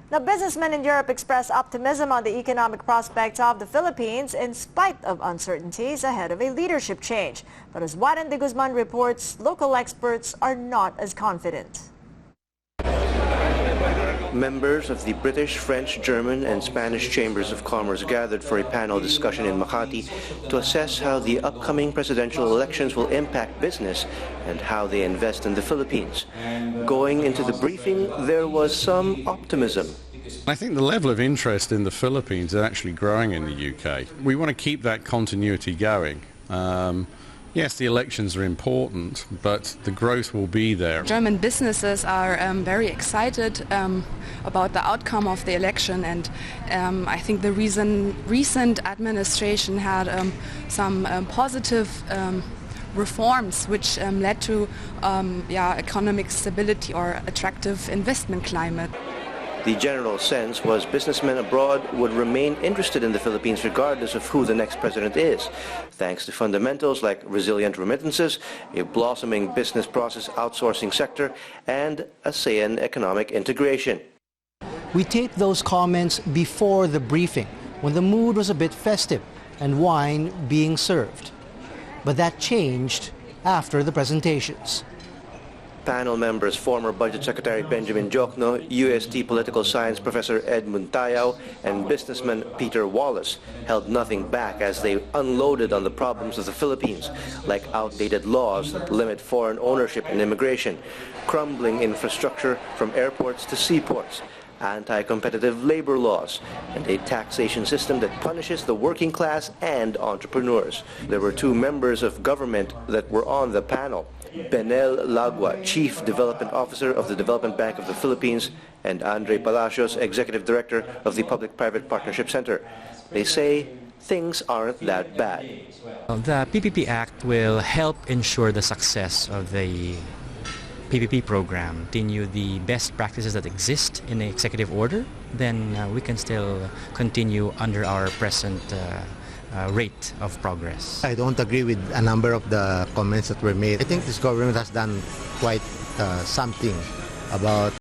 Now, businessmen in Europe express optimism on the economic prospects of the Philippines in spite of uncertainties ahead of a leadership change. But as Juan de Guzman reports, local experts are not as confident. Members of the British, French, German, and Spanish Chambers of Commerce gathered for a panel discussion in Makati to assess how the upcoming presidential elections will impact business and how they invest in the Philippines. Going into the briefing, there was some optimism. I think the level of interest in the Philippines is actually growing in the UK. We want to keep that continuity going. Yes, the elections are important, but the growth will be there. German businesses are very excited about the outcome of the election, and I think the recent administration had some positive reforms which led to economic stability or attractive investment climate. The general sense was businessmen abroad would remain interested in the Philippines regardless of who the next president is, thanks to fundamentals like resilient remittances, a blossoming business process outsourcing sector, and ASEAN economic integration. We taped those comments before the briefing, when the mood was a bit festive and wine being served. But that changed after the presentations. Panel members, former Budget Secretary Benjamin Jokno, UST Political Science Professor Ed Muntayao, and businessman Peter Wallace held nothing back as they unloaded on the problems of the Philippines, like outdated laws that limit foreign ownership and immigration, crumbling infrastructure from airports to seaports, anti-competitive labor laws, and a taxation system that punishes the working class and entrepreneurs. There were two members of government that were on the panel: Benel Lagua, Chief Development Officer of the Development Bank of the Philippines, and Andre Palacios, Executive Director of the Public-Private Partnership Center. They say things aren't that bad. The PPP Act will help ensure the success of the PPP program. Continue the best practices that exist in the executive order, then we can still continue under our present rate of progress. I don't agree with a number of the comments that were made. I think this government has done quite something about